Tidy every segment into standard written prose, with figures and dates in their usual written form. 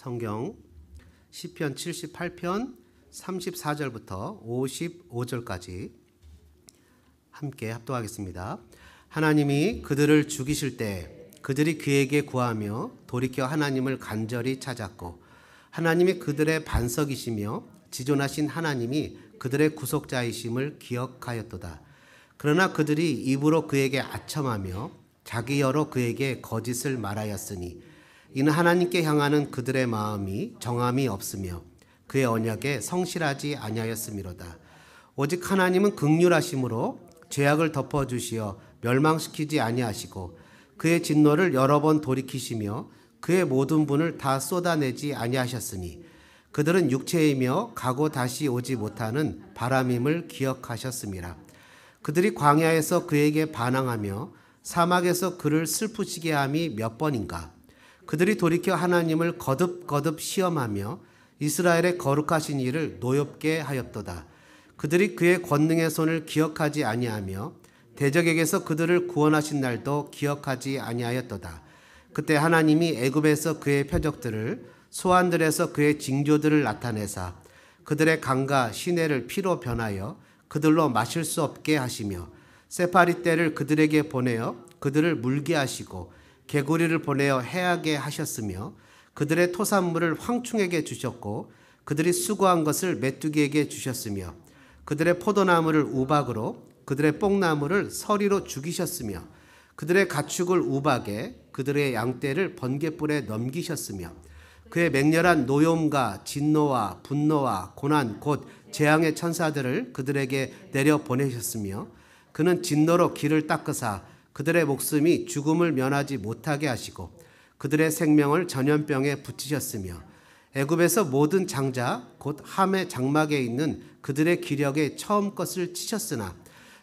성경 시편 78편 34절부터 55절까지 함께 합독하겠습니다. 하나님이 그들을 죽이실 때 그들이 그에게 구하며 돌이켜 하나님을 간절히 찾았고 하나님이 그들의 반석이시며 지존하신 하나님이 그들의 구속자이심을 기억하였도다. 그러나 그들이 입으로 그에게 아첨하며 자기 여로 그에게 거짓을 말하였으니 이는 하나님께 향하는 그들의 마음이 정함이 없으며 그의 언약에 성실하지 아니하였음이로다. 오직 하나님은 긍휼하심으로 죄악을 덮어주시어 멸망시키지 아니하시고 그의 진노를 여러 번 돌이키시며 그의 모든 분을 다 쏟아내지 아니하셨으니 그들은 육체이며 가고 다시 오지 못하는 바람임을 기억하셨음이라. 그들이 광야에서 그에게 반항하며 사막에서 그를 슬프시게 함이 몇 번인가. 그들이 돌이켜 하나님을 거듭거듭 시험하며 이스라엘의 거룩하신 이를 노엽게 하였도다. 그들이 그의 권능의 손을 기억하지 아니하며 대적에게서 그들을 구원하신 날도 기억하지 아니하였도다. 그때 하나님이 애굽에서 그의 표적들을 소환들에서 그의 징조들을 나타내사 그들의 강과 시내를 피로 변하여 그들로 마실 수 없게 하시며 세파리 떼를 그들에게 보내어 그들을 물게 하시고 개구리를 보내어 해하게 하셨으며 그들의 토산물을 황충에게 주셨고 그들이 수고한 것을 메뚜기에게 주셨으며 그들의 포도나무를 우박으로 그들의 뽕나무를 서리로 죽이셨으며 그들의 가축을 우박에 그들의 양떼를 번갯불에 넘기셨으며 그의 맹렬한 노염과 진노와 분노와 고난 곧 재앙의 천사들을 그들에게 내려 보내셨으며 그는 진노로 길을 닦으사 그들의 목숨이 죽음을 면하지 못하게 하시고 그들의 생명을 전염병에 붙이셨으며 애굽에서 모든 장자 곧 함의 장막에 있는 그들의 기력에 처음 것을 치셨으나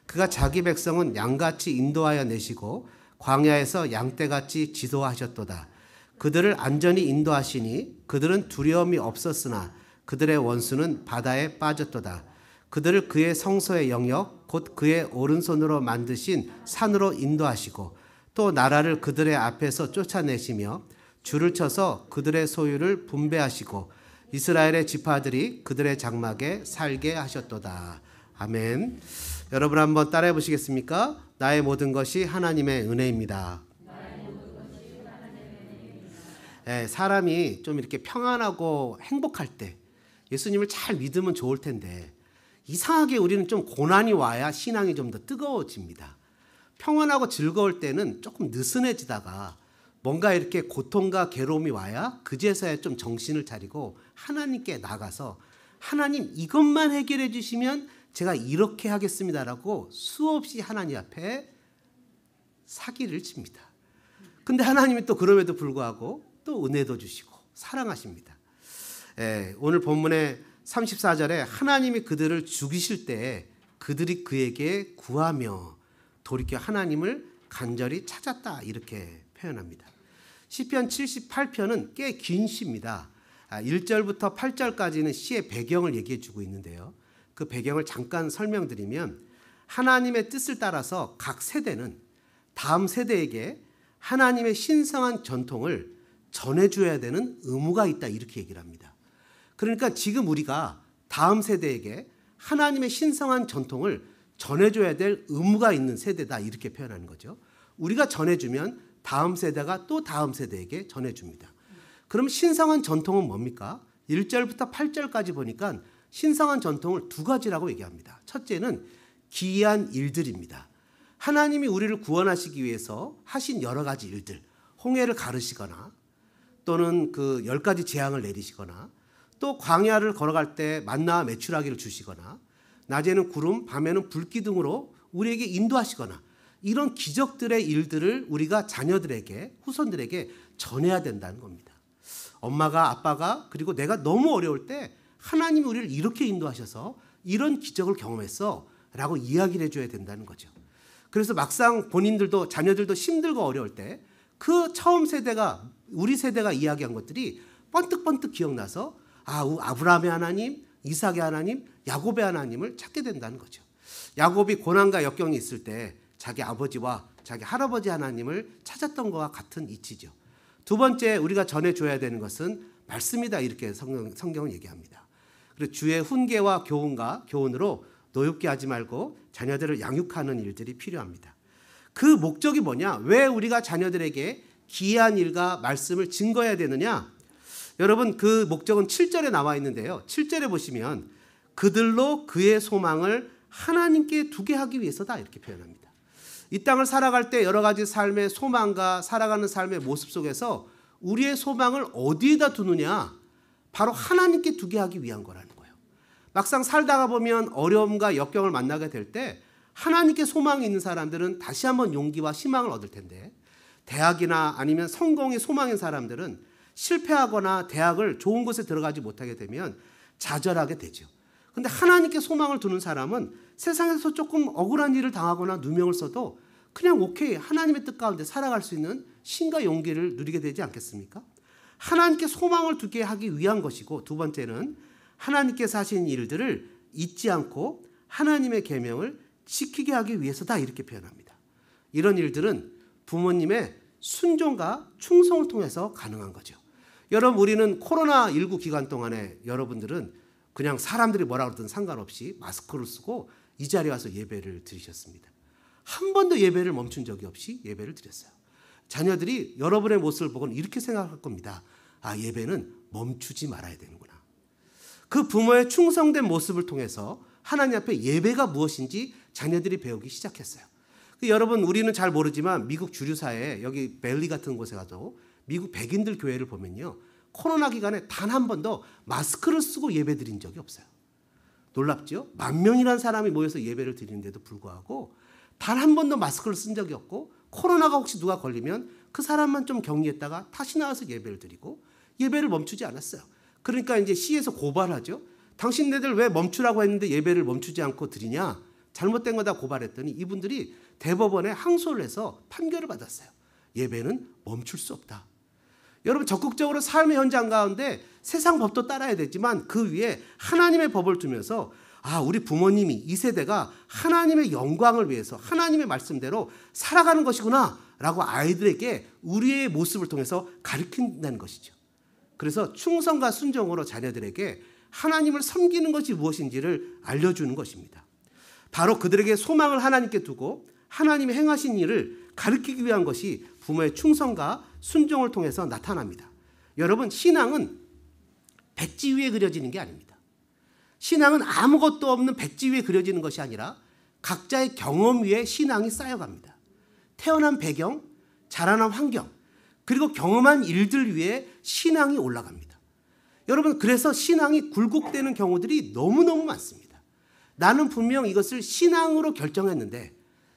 그가 자기 백성은 양같이 인도하여 내시고 광야에서 양떼같이 지도하셨도다. 그들을 안전히 인도하시니 그들은 두려움이 없었으나 그들의 원수는 바다에 빠졌도다. 그들을 그의 성소의 영역 곧 그의 오른손으로 만드신 산으로 인도하시고 또 나라를 그들의 앞에서 쫓아내시며 줄을 쳐서 그들의 소유를 분배하시고 이스라엘의 지파들이 그들의 장막에 살게 하셨도다. 아멘. 여러분 한번 따라해 보시겠습니까? 나의 모든 것이 하나님의 은혜입니다. 사람이 좀 이렇게 평안하고 행복할 때 예수님을 잘 믿으면 좋을 텐데 이상하게 우리는 좀 고난이 와야 신앙이 좀 더 뜨거워집니다. 평안하고 즐거울 때는 조금 느슨해지다가 뭔가 이렇게 고통과 괴로움이 와야 그제서야 좀 정신을 차리고 하나님께 나가서 하나님 이것만 해결해 주시면 제가 이렇게 하겠습니다라고 수없이 하나님 앞에 사기를 칩니다. 근데 하나님이 또 그럼에도 불구하고 또 은혜도 주시고 사랑하십니다. 오늘 본문의 34절에 하나님이 그들을 죽이실 때 그들이 그에게 구하며 돌이켜 하나님을 간절히 찾았다 이렇게 표현합니다. 시편 78편은 꽤 긴 시입니다. 1절부터 8절까지는 시의 배경을 얘기해 주고 있는데요. 그 배경을 잠깐 설명드리면 하나님의 뜻을 따라서 각 세대는 다음 세대에게 하나님의 신성한 전통을 전해줘야 되는 의무가 있다 이렇게 얘기를 합니다. 그러니까 지금 우리가 다음 세대에게 하나님의 신성한 전통을 전해줘야 될 의무가 있는 세대다 이렇게 표현하는 거죠. 우리가 전해주면 다음 세대가 또 다음 세대에게 전해줍니다. 그럼 신성한 전통은 뭡니까? 1절부터 8절까지 보니까 신성한 전통을 두 가지라고 얘기합니다. 첫째는 기이한 일들입니다. 하나님이 우리를 구원하시기 위해서 하신 여러 가지 일들, 홍해를 가르시거나 또는 그 10가지 재앙을 내리시거나 또 광야를 걸어갈 때 만나와 메추라기를 주시거나 낮에는 구름, 밤에는 불기둥으로 우리에게 인도하시거나 이런 기적들의 일들을 우리가 자녀들에게, 후손들에게 전해야 된다는 겁니다. 엄마가, 아빠가 그리고 내가 너무 어려울 때 하나님이 우리를 이렇게 인도하셔서 이런 기적을 경험했어 라고 이야기를 해줘야 된다는 거죠. 그래서 막상 본인들도 자녀들도 힘들고 어려울 때 그 처음 세대가 우리 세대가 이야기한 것들이 번뜩번뜩 기억나서 아브라함의 하나님, 이삭의 하나님, 야곱의 하나님을 찾게 된다는 거죠. 야곱이 고난과 역경이 있을 때 자기 아버지와 자기 할아버지 하나님을 찾았던 것과 같은 이치죠. 두 번째 우리가 전해줘야 되는 것은 말씀이다, 이렇게 성경은 얘기합니다. 그리고 주의 훈계와 교훈으로 노엽게 하지 말고 자녀들을 양육하는 일들이 필요합니다. 그 목적이 뭐냐? 왜 우리가 자녀들에게 기이한 일과 말씀을 증거해야 되느냐? 여러분, 그 목적은 7절에 나와 있는데요. 7절에 보시면 그들로 그의 소망을 하나님께 두게 하기 위해서다, 이렇게 표현합니다. 이 땅을 살아갈 때 여러 가지 삶의 소망과 살아가는 삶의 모습 속에서 우리의 소망을 어디에다 두느냐? 바로 하나님께 두게 하기 위한 거라는 거예요. 막상 살다가 보면 어려움과 역경을 만나게 될 때 하나님께 소망이 있는 사람들은 다시 한번 용기와 희망을 얻을 텐데, 대학이나 아니면 성공이 소망인 사람들은 실패하거나 대학을 좋은 곳에 들어가지 못하게 되면 좌절하게 되죠. 근데 하나님께 소망을 두는 사람은 세상에서 조금 억울한 일을 당하거나 누명을 써도 그냥 오케이, 하나님의 뜻 가운데 살아갈 수 있는 신과 용기를 누리게 되지 않겠습니까? 하나님께 소망을 두게 하기 위한 것이고, 두 번째는 하나님께서 하신 일들을 잊지 않고 하나님의 계명을 지키게 하기 위해서다, 이렇게 표현합니다. 이런 일들은 부모님의 순종과 충성을 통해서 가능한 거죠. 여러분, 우리는 코로나19 기간 동안에 여러분들은 그냥 사람들이 뭐라 그러든 상관없이 마스크를 쓰고 이 자리에 와서 예배를 드리셨습니다. 한 번도 예배를 멈춘 적이 없이 예배를 드렸어요. 자녀들이 여러분의 모습을 보고는 이렇게 생각할 겁니다. 아, 예배는 멈추지 말아야 되는구나. 그 부모의 충성된 모습을 통해서 하나님 앞에 예배가 무엇인지 자녀들이 배우기 시작했어요. 여러분, 우리는 잘 모르지만 미국 주류사회, 여기 벨리 같은 곳에 가도 미국 백인들 교회를 보면요, 코로나 기간에 단 한 번도 마스크를 쓰고 예배 드린 적이 없어요. 놀랍죠? 10,000명이라는 사람이 모여서 예배를 드리는데도 불구하고 단 한 번도 마스크를 쓴 적이 없고, 코로나가 혹시 누가 걸리면 그 사람만 좀 격리했다가 다시 나와서 예배를 드리고 예배를 멈추지 않았어요. 그러니까 이제 시에서 고발하죠. 당신네들 왜 멈추라고 했는데 예배를 멈추지 않고 드리냐? 잘못된 거다 고발했더니 이분들이 대법원에 항소를 해서 판결을 받았어요. 예배는 멈출 수 없다. 여러분, 적극적으로 삶의 현장 가운데 세상 법도 따라야 되지만 그 위에 하나님의 법을 두면서, 아, 우리 부모님이, 이 세대가 하나님의 영광을 위해서 하나님의 말씀대로 살아가는 것이구나 라고 아이들에게 우리의 모습을 통해서 가르친다는 것이죠. 그래서 충성과 순종으로 자녀들에게 하나님을 섬기는 것이 무엇인지를 알려주는 것입니다. 바로 그들에게 소망을 하나님께 두고 하나님이 행하신 일을 가르치기 위한 것이 부모의 충성과 순종을 통해서 나타납니다. 여러분, 신앙은 백지 위에 그려지는 게 아닙니다. 신앙은 아무것도 없는 백지 위에 그려지는 것이 아니라 각자의 경험 위에 신앙이 쌓여갑니다. 태어난 배경, 자라난 환경, 그리고 경험한 일들 위에 신앙이 올라갑니다. 여러분, 그래서 신앙이 굴곡되는 경우들이 너무너무 많습니다. 나는 분명 이것을 신앙으로 결정했는데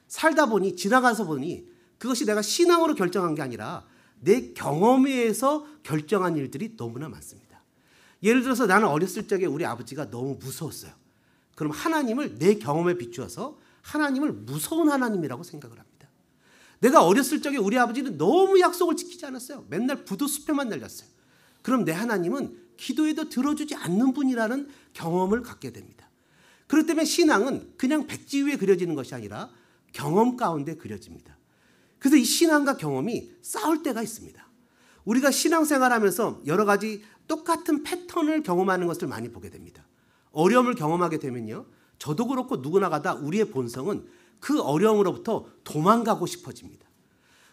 살다 보니, 지나가서 보니 그것이 내가 신앙으로 결정한 게 아니라 내 경험에 의해서 결정한 일들이 너무나 많습니다. 예를 들어서 나는 어렸을 적에 우리 아버지가 너무 무서웠어요. 그럼 하나님을 내 경험에 비추어서 하나님을 무서운 하나님이라고 생각을 합니다. 내가 어렸을 적에 우리 아버지는 너무 약속을 지키지 않았어요. 맨날 부도숲에만 날렸어요. 그럼 내 하나님은 기도에도 들어주지 않는 분이라는 경험을 갖게 됩니다. 그렇기 때문에 신앙은 그냥 백지 위에 그려지는 것이 아니라 경험 가운데 그려집니다. 그래서 이 신앙과 경험이 싸울 때가 있습니다. 우리가 신앙생활하면서 여러 가지 똑같은 패턴을 경험하는 것을 많이 보게 됩니다. 어려움을 경험하게 되면요, 저도 그렇고 누구나 가다 우리의 본성은 그 어려움으로부터 도망가고 싶어집니다.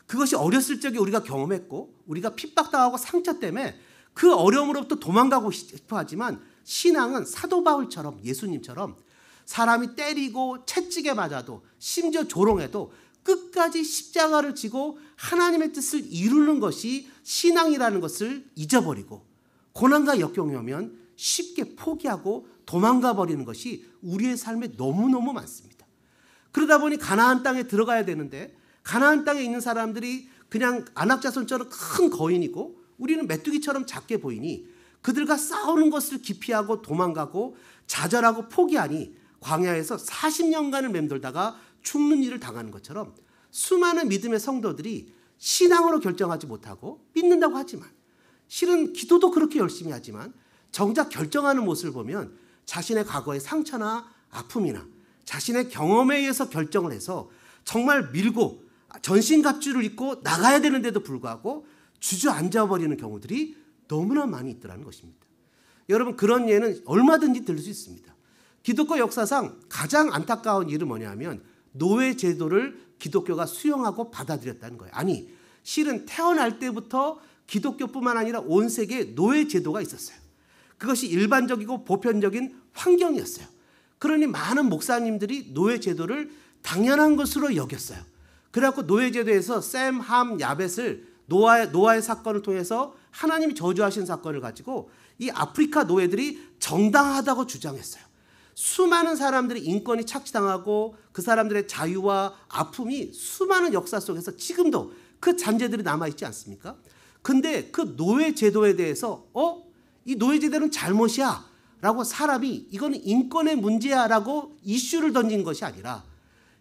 그것이 어렸을 적에 우리가 경험했고 우리가 핍박당하고 상처 때문에 그 어려움으로부터 도망가고 싶어 하지만, 신앙은 사도 바울처럼, 예수님처럼 사람이 때리고 채찍에 맞아도 심지어 조롱해도 끝까지 십자가를 지고 하나님의 뜻을 이루는 것이 신앙이라는 것을 잊어버리고, 고난과 역경이 오면 쉽게 포기하고 도망가 버리는 것이 우리의 삶에 너무너무 많습니다. 그러다 보니 가나안 땅에 들어가야 되는데 가나안 땅에 있는 사람들이 그냥 안악자손처럼 큰 거인이고 우리는 메뚜기처럼 작게 보이니 그들과 싸우는 것을 기피하고 도망가고 좌절하고 포기하니 광야에서 40년간을 맴돌다가 죽는 일을 당하는 것처럼 수많은 믿음의 성도들이 신앙으로 결정하지 못하고 믿는다고 하지만, 실은 기도도 그렇게 열심히 하지만 정작 결정하는 모습을 보면 자신의 과거의 상처나 아픔이나 자신의 경험에 의해서 결정을 해서 정말 밀고 전신갑주를 입고 나가야 되는데도 불구하고 주저앉아버리는 경우들이 너무나 많이 있더라는 것입니다. 여러분, 그런 예는 얼마든지 들을 수 있습니다. 기독교 역사상 가장 안타까운 일은 뭐냐면 노예 제도를 기독교가 수용하고 받아들였다는 거예요. 아니, 실은 태어날 때부터 기독교뿐만 아니라 온 세계에 노예 제도가 있었어요. 그것이 일반적이고 보편적인 환경이었어요. 그러니 많은 목사님들이 노예 제도를 당연한 것으로 여겼어요. 그래갖고 노예 제도에서 샘, 함, 야벳을 노아의 사건을 통해서 하나님이 저주하신 사건을 가지고 이 아프리카 노예들이 정당하다고 주장했어요. 수많은 사람들이 인권이 착취당하고 그 사람들의 자유와 아픔이 수많은 역사 속에서 지금도 그 잔재들이 남아있지 않습니까? 근데 그 노예 제도에 대해서 이 노예 제도는 잘못이야 라고 사람이 이거는 인권의 문제야 라고 이슈를 던진 것이 아니라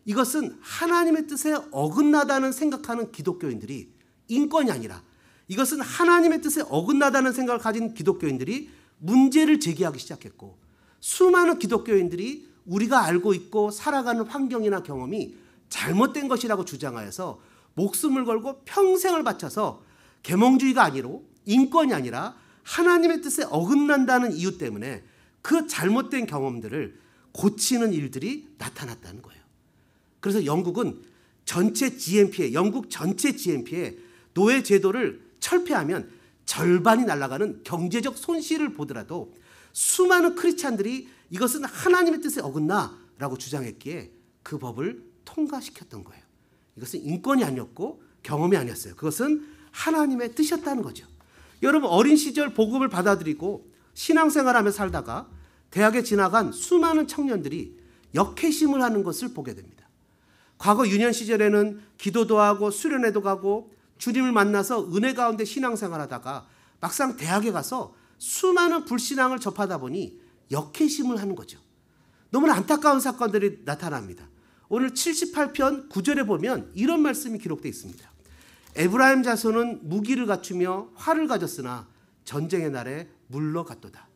이것은 하나님의 뜻에 어긋나다는 생각하는 기독교인들이, 인권이 아니라 이것은 하나님의 뜻에 어긋나다는 생각을 가진 기독교인들이 문제를 제기하기 시작했고, 수많은 기독교인들이 우리가 알고 있고 살아가는 환경이나 경험이 잘못된 것이라고 주장하여서 목숨을 걸고 평생을 바쳐서 계몽주의가 아니로 인권이 아니라 하나님의 뜻에 어긋난다는 이유 때문에 그 잘못된 경험들을 고치는 일들이 나타났다는 거예요. 그래서 영국 전체 GNP에 노예 제도를 철폐하면 절반이 날아가는 경제적 손실을 보더라도 수많은 크리스찬들이 이것은 하나님의 뜻에 어긋나라고 주장했기에 그 법을 통과시켰던 거예요. 이것은 인권이 아니었고 경험이 아니었어요. 그것은 하나님의 뜻이었다는 거죠. 여러분, 어린 시절 복음을 받아들이고 신앙생활하며 살다가 대학에 지나간 수많은 청년들이 역회심을 하는 것을 보게 됩니다. 과거 유년 시절에는 기도도 하고 수련회도 가고 주님을 만나서 은혜 가운데 신앙생활하다가 막상 대학에 가서 수많은 불신앙을 접하다 보니 역회심을 하는 거죠. 너무나 안타까운 사건들이 나타납니다. 오늘 78편 9절에 보면 이런 말씀이 기록되어 있습니다. 에브라임 자손은 무기를 갖추며 활을 가졌으나 전쟁의 날에 물러갔도다.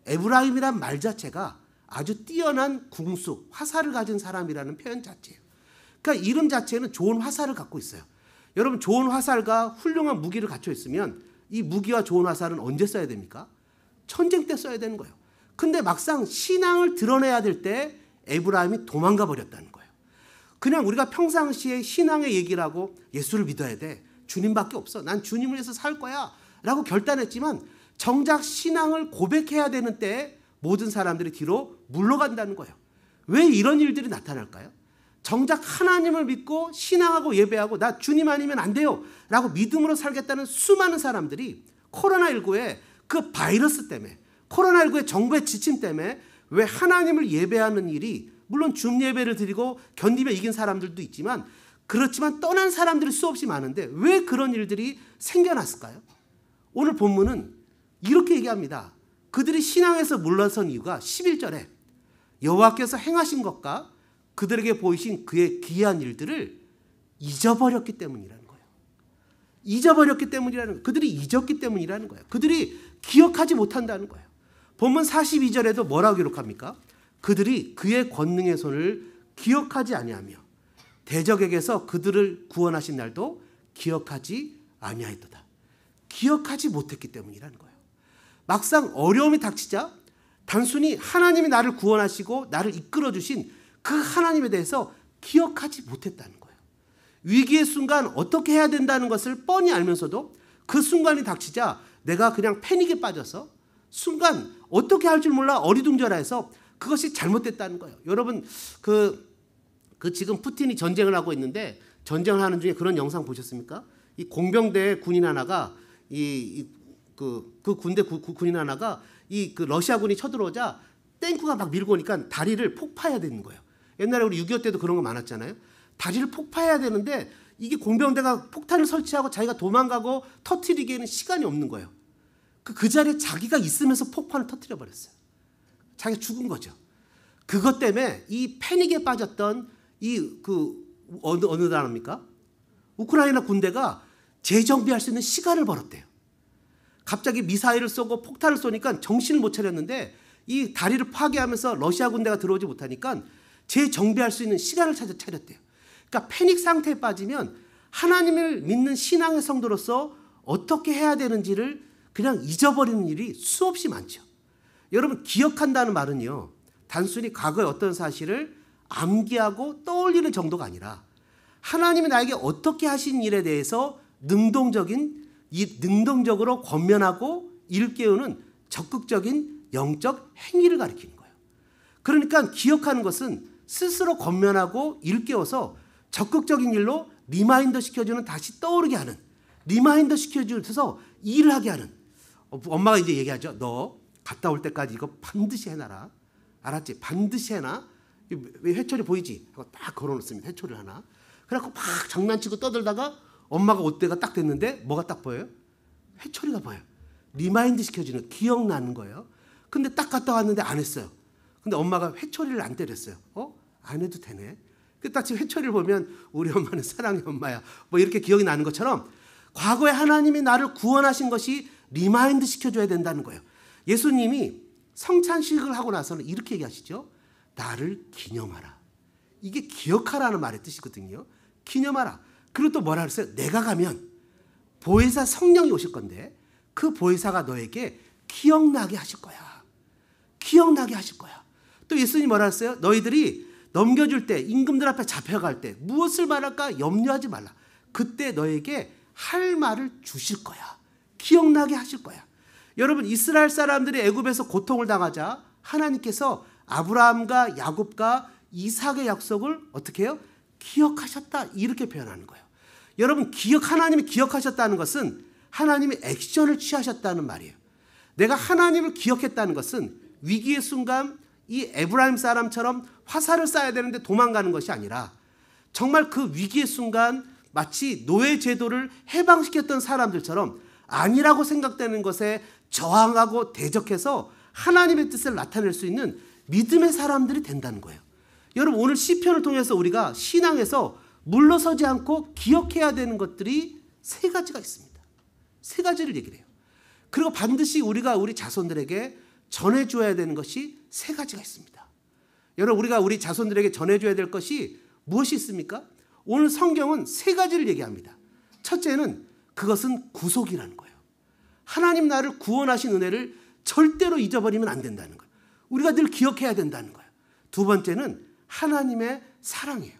에브라임이란 말 자체가 아주 뛰어난 궁수, 화살을 가진 사람이라는 표현 자체예요. 그러니까 이름 자체는 좋은 화살을 갖고 있어요. 여러분, 좋은 화살과 훌륭한 무기를 갖춰 있으면 이 무기와 좋은 화살은 언제 써야 됩니까? 전쟁 때 써야 되는 거예요. 근데 막상 신앙을 드러내야 될 때 에브라임이 도망가 버렸다는 거예요. 그냥 우리가 평상시에 신앙의 얘기를 하고 예수를 믿어야 돼, 주님밖에 없어, 난 주님을 위해서 살 거야 라고 결단했지만 정작 신앙을 고백해야 되는 때에 모든 사람들이 뒤로 물러간다는 거예요. 왜 이런 일들이 나타날까요? 정작 하나님을 믿고 신앙하고 예배하고 나 주님 아니면 안 돼요 라고 믿음으로 살겠다는 수많은 사람들이 코로나19의 그 바이러스 때문에, 코로나19의 정부의 지침 때문에 왜 하나님을 예배하는 일이, 물론 줌 예배를 드리고 견디며 이긴 사람들도 있지만 그렇지만 떠난 사람들이 수없이 많은데 왜 그런 일들이 생겨났을까요? 오늘 본문은 이렇게 얘기합니다. 그들이 신앙에서 물러선 이유가 11절에 여호와께서 행하신 것과 그들에게 보이신 그의 기이한 일들을 잊어버렸기 때문이라는 거예요. 잊어버렸기 때문이라는 거예요. 그들이 잊었기 때문이라는 거예요. 그들이 기억하지 못한다는 거예요. 본문 42절에도 뭐라고 기록합니까? 그들이 그의 권능의 손을 기억하지 아니하며 대적에게서 그들을 구원하신 날도 기억하지 아니하였도다. 기억하지 못했기 때문이라는 거예요. 막상 어려움이 닥치자 단순히 하나님이 나를 구원하시고 나를 이끌어주신 그 하나님에 대해서 기억하지 못했다는 거예요. 위기의 순간 어떻게 해야 된다는 것을 뻔히 알면서도 그 순간이 닥치자 내가 그냥 패닉에 빠져서 순간 어떻게 할 줄 몰라 어리둥절해서 그것이 잘못됐다는 거예요. 여러분, 지금 푸틴이 전쟁을 하고 있는데 전쟁을 하는 중에 그런 영상 보셨습니까? 이 공병대 군인 하나가 군인 하나가 그 러시아군이 쳐들어오자 탱크가 막 밀고 오니까 다리를 폭파해야 되는 거예요. 옛날에 우리 6.25 때도 그런 거 많았잖아요. 다리를 폭파해야 되는데 이게 공병대가 폭탄을 설치하고 자기가 도망가고 터뜨리기에는 시간이 없는 거예요. 그 자리에 자기가 있으면서 폭탄을 터뜨려 버렸어요. 자기가 죽은 거죠. 그것 때문에 이 패닉에 빠졌던 어느 나라입니까? 우크라이나 군대가 재정비할 수 있는 시간을 벌었대요. 갑자기 미사일을 쏘고 폭탄을 쏘니까 정신을 못 차렸는데 이 다리를 파괴하면서 러시아 군대가 들어오지 못하니까 재정비할 수 있는 시간을 차렸대요. 그러니까 패닉 상태에 빠지면 하나님을 믿는 신앙의 성도로서 어떻게 해야 되는지를 그냥 잊어버리는 일이 수없이 많죠. 여러분, 기억한다는 말은요, 단순히 과거의 어떤 사실을 암기하고 떠올리는 정도가 아니라 하나님이 나에게 어떻게 하신 일에 대해서 능동적으로 권면하고 일깨우는 적극적인 영적 행위를 가리키는 거예요. 그러니까 기억하는 것은 스스로 권면하고 일깨워서 적극적인 일로 리마인더 시켜주는, 다시 떠오르게 하는, 리마인더 시켜주셔서 일을 하게 하는. 엄마가 이제 얘기하죠. 너 갔다 올 때까지 이거 반드시 해놔라. 알았지? 반드시 해놔. 왜 회초리 보이지? 하고 딱 걸어놓습니다. 회초리를 하나. 그래갖고 막 장난치고 떠들다가 엄마가 올 때가 딱 됐는데 뭐가 딱 보여요? 회초리가 보여요. 리마인드 시켜주는, 기억나는 거예요. 근데 딱 갔다 왔는데 안 했어요. 근데 엄마가 회초리를 안 때렸어요. 안 해도 되네. 딱 지금 회초리를 보면 우리 엄마는 사랑의 엄마야. 뭐 이렇게 기억이 나는 것처럼 과거에 하나님이 나를 구원하신 것이 리마인드 시켜줘야 된다는 거예요. 예수님이 성찬식을 하고 나서는 이렇게 얘기하시죠. 나를 기념하라. 이게 기억하라는 말의 뜻이거든요. 기념하라. 그리고 또 뭐라 그랬어요? 내가 가면 보혜사 성령이 오실 건데 그 보혜사가 너에게 기억나게 하실 거야. 기억나게 하실 거야. 또 예수님이 뭐라 했어요? 너희들이 넘겨줄 때, 임금들 앞에 잡혀갈 때 무엇을 말할까 염려하지 말라. 그때 너에게 할 말을 주실 거야. 기억나게 하실 거야. 여러분, 이스라엘 사람들이 애굽에서 고통을 당하자 하나님께서 아브라함과 야곱과 이삭의 약속을 어떻게 해요? 기억하셨다. 이렇게 표현하는 거예요. 여러분, 하나님이 기억하셨다는 것은 하나님이 액션을 취하셨다는 말이에요. 내가 하나님을 기억했다는 것은 위기의 순간 이 에브라임 사람처럼 화살을 쏴야 되는데 도망가는 것이 아니라 정말 그 위기의 순간 마치 노예 제도를 해방시켰던 사람들처럼 아니라고 생각되는 것에 저항하고 대적해서 하나님의 뜻을 나타낼 수 있는 믿음의 사람들이 된다는 거예요. 여러분, 오늘 시편을 통해서 우리가 신앙에서 물러서지 않고 기억해야 되는 것들이 세 가지가 있습니다. 세 가지를 얘기를 해요. 그리고 반드시 우리가 우리 자손들에게 전해줘야 되는 것이 세 가지가 있습니다. 여러분, 우리가 우리 자손들에게 전해줘야 될 것이 무엇이 있습니까? 오늘 성경은 세 가지를 얘기합니다. 첫째는 그것은 구속이라는 거예요. 하나님 나를 구원하신 은혜를 절대로 잊어버리면 안 된다는 거예요. 우리가 늘 기억해야 된다는 거예요. 두 번째는 하나님의 사랑이에요.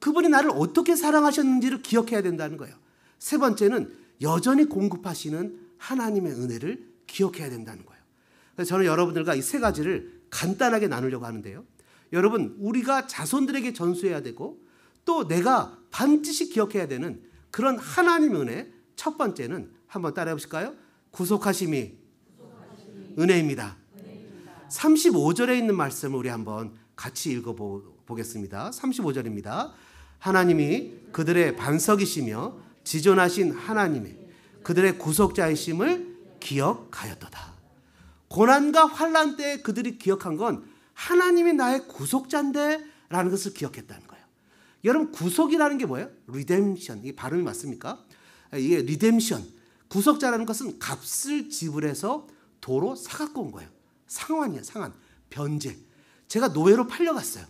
그분이 나를 어떻게 사랑하셨는지를 기억해야 된다는 거예요. 세 번째는 여전히 공급하시는 하나님의 은혜를 기억해야 된다는 거예요. 그래서 저는 여러분들과 이 세 가지를 간단하게 나누려고 하는데요. 여러분, 우리가 자손들에게 전수해야 되고 또 내가 반드시 기억해야 되는 그런 하나님의 은혜, 첫 번째는 한번 따라해 보실까요? 구속하심이 은혜입니다. 35절에 있는 말씀을 우리 한번 같이 읽어보겠습니다. 35절입니다. 하나님이 그들의 반석이시며 지존하신 하나님의 그들의 구속자이심을 기억하였도다. 고난과 환난 때에 그들이 기억한 건 하나님이 나의 구속자인데 라는 것을 기억했다는 거예요. 여러분, 구속이라는 게 뭐예요? 리뎀션. 이게 발음이 맞습니까? 이게 리뎀션. 구속자라는 것은 값을 지불해서 도로 사갖고 온 거예요. 상환이에요. 상환. 변제. 제가 노예로 팔려갔어요.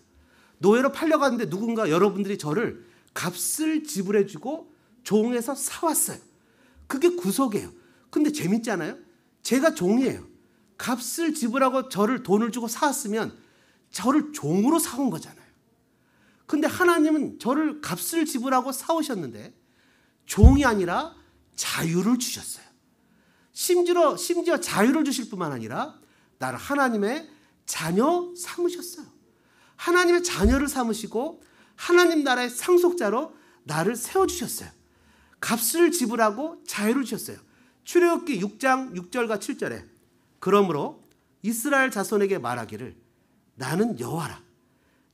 노예로 팔려갔는데 누군가 여러분들이 저를 값을 지불해주고 종에서 사왔어요. 그게 구속이에요. 근데 재밌지 않아요? 제가 종이에요. 값을 지불하고 저를 돈을 주고 사왔으면 저를 종으로 사온 거잖아요. 근데 하나님은 저를 값을 지불하고 사오셨는데 종이 아니라 자유를 주셨어요. 심지어 자유를 주실 뿐만 아니라 나를 하나님의 자녀 삼으셨어요. 하나님의 자녀를 삼으시고 하나님 나라의 상속자로 나를 세워주셨어요. 값을 지불하고 자유를 주셨어요. 출애굽기 6장 6절과 7절에 그러므로 이스라엘 자손에게 말하기를 나는 여호와라.